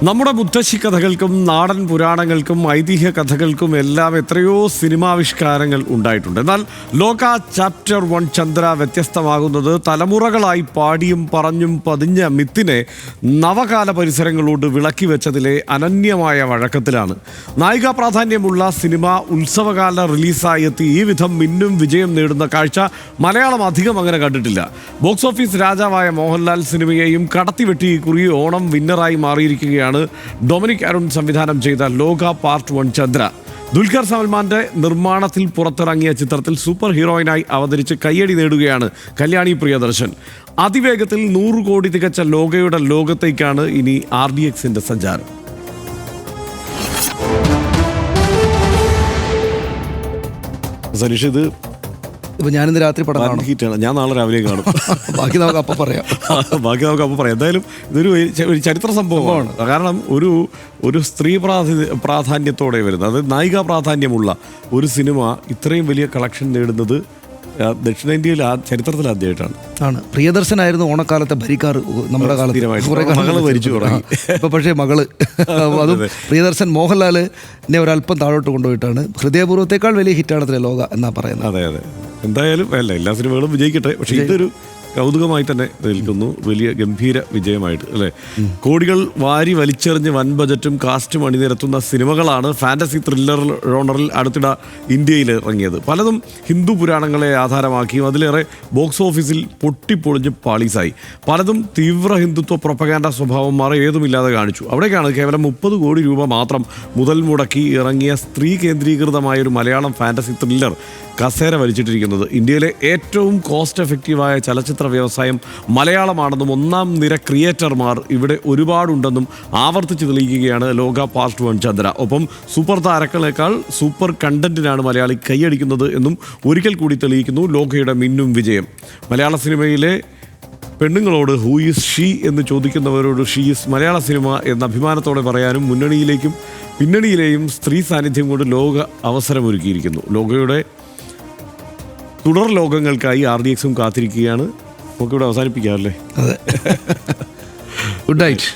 നമ്മുടെ മുത്തശ്ശി കഥകൾക്കും നാടൻ പുരാണങ്ങൾക്കും ഐതിഹ്യ കഥകൾക്കും എല്ലാം എത്രയോ സിനിമാവിഷ്കാരങ്ങൾ ഉണ്ടായിട്ടുണ്ട്. എന്നാൽ ലോക ചാപ്റ്റർ 1 ചന്ദ്ര വ്യത്യസ്തമാകുന്നത് തലമുറകളായി പാടിയും പറഞ്ഞും പതിഞ്ഞ മിത്തിനെ നവകാല പരിസരങ്ങളോട് വിളക്കി വെച്ചതിലെ അനന്യമായ വഴക്കത്തിലാണ്. നായികാ പ്രാധാന്യമുള്ള സിനിമ ഉത്സവകാല റിലീസായി എത്തി ഈ വിധം മിന്നും വിജയം നേടുന്ന കാഴ്ച മലയാളം അധികം അങ്ങനെ കണ്ടിട്ടില്ല. ബോക്സ് ഓഫീസ് രാജാവായ മോഹൻലാൽ സിനിമയെയും കടത്തിവെട്ടി കുറി ഓണം വിന്നറായി മാറിയിരിക്കുകയാണ് ഡൊമിനിക് അരുൺ സംവിധാനം ചെയ്ത ലോക പാർട്ട് 1 ചന്ദ്ര. ദുൽഖർ സൽമാന്റെ നിർമ്മാണത്തിൽ പുറത്തിറങ്ങിയ ചിത്രത്തിൽ സൂപ്പർ ഹീറോയിനായി അവതരിച്ച് കയ്യടി നേടുകയാണ് കല്യാണി പ്രിയദർശൻ. അതിവേഗത്തിൽ 100 കോടി തികച്ച ലോകയുടെ ലോകത്തേക്കാണ് ഇനി RDXന്റെ സഞ്ചാരം. സനീഷ്, ഇത് ഇപ്പം ഞാനിന്ന് രാത്രി പടം കാണും. ഹിറ്റാണ്. ഞാൻ നാളെ രാവിലെ കാണും. ബാക്കി നമുക്ക് അപ്പം പറയാം. എന്തായാലും ഇതൊരു ചരിത്ര സംഭവമാണ്. കാരണം ഒരു സ്ത്രീ പ്രാധാന്യത്തോടെ വരുന്നത്, അത് നായികാ പ്രാധാന്യമുള്ള ഒരു സിനിമ ഇത്രയും വലിയ കളക്ഷൻ നേടുന്നത് ദക്ഷിണേന്ത്യയിൽ ചരിത്രത്തിൽ ആദ്യമായിട്ടാണ്. പ്രിയദർശനായിരുന്നു ഓണക്കാലത്തെ ഭരിക്കാറ് നമ്മുടെ കാലത്ത്. മകള് ഭരിച്ചു തുടങ്ങി. ഇപ്പൊ പക്ഷേ മകള് അതും പ്രിയദർശൻ മോഹൻലാലിനെ ഒരല്പം താഴോട്ട് കൊണ്ടുപോയിട്ടാണ്. ഹൃദയപൂർവ്വത്തെക്കാൾ വലിയ ഹിറ്റാണ് ലോക എന്നാ പറയുന്നത്. അതെ അതെ, എന്തായാലും എല്ലാ സിനിമകളും വിജയിക്കട്ടെ. പക്ഷെ ഇതൊരു കൗതുകമായി തന്നെ നിൽക്കുന്നു. വലിയ ഗംഭീര വിജയമായിട്ട് അല്ലേ. കോടികൾ വാരി വലിച്ചെറിഞ്ഞ് വൻ ബജറ്റും കാസ്റ്റും അണിനിരത്തുന്ന സിനിമകളാണ് ഫാന്റസി ത്രില്ലർ ജോണറിൽ അടുത്തിടെ ഇന്ത്യയിൽ ഇറങ്ങിയത്. പലതും ഹിന്ദു പുരാണങ്ങളെ ആധാരമാക്കിയും അതിലേറെ ബോക്സ് ഓഫീസിൽ പൊട്ടിപ്പൊളിഞ്ഞ് പാളീസായി. പലതും തീവ്ര ഹിന്ദുത്വ പ്രൊപ്പഗാൻഡ സ്വഭാവം ഏതുമില്ലാതെ കാണിച്ചു. അവിടേക്കാണ് കേവലം 30 കോടി രൂപ മാത്രം മുതൽ മുടക്കി ഇറങ്ങിയ സ്ത്രീ കേന്ദ്രീകൃതമായൊരു മലയാളം ഫാന്റസി ത്രില്ലർ കസേര വലിച്ചിട്ടിരിക്കുന്നത്. ഇന്ത്യയിലെ ഏറ്റവും കോസ്റ്റ് എഫക്റ്റീവായ ചലച്ചിത്ര വ്യവസായം മലയാളമാണെന്നും ഒന്നാം നിര ക്രിയേറ്റർമാർ ഇവിടെ ഒരുപാടുണ്ടെന്നും ആവർത്തിച്ച് തെളിയിക്കുകയാണ് ലോക പാർട്ട് 1 ചന്ദ്ര. ഒപ്പം സൂപ്പർ താരങ്ങളെക്കാൾ സൂപ്പർ കണ്ടന്റിനാണ് മലയാളി കൈയടിക്കുന്നത് എന്നും ഒരിക്കൽ കൂടി തെളിയിക്കുന്നു ലോകയുടെ മിന്നും വിജയം. മലയാള സിനിമയിലെ പെണ്ണുങ്ങളോട് ഹൂ ഈസ് ഷീ എന്ന് ചോദിക്കുന്നവരോട് ഷീ ഈസ് മലയാള സിനിമ എന്ന അഭിമാനത്തോടെ പറയാനും മുന്നണിയിലേക്കും പിന്നണിയിലെയും സ്ത്രീ സാന്നിധ്യം കൊണ്ട് ലോക അവസരമൊരുക്കിയിരിക്കുന്നു. ലോകയുടെ തുടർ ലോകങ്ങൾക്കായി RDXും കാത്തിരിക്കുകയാണ്. നമുക്കിവിടെ അവസാനിപ്പിക്കാമല്ലേ? അതെ. Good night.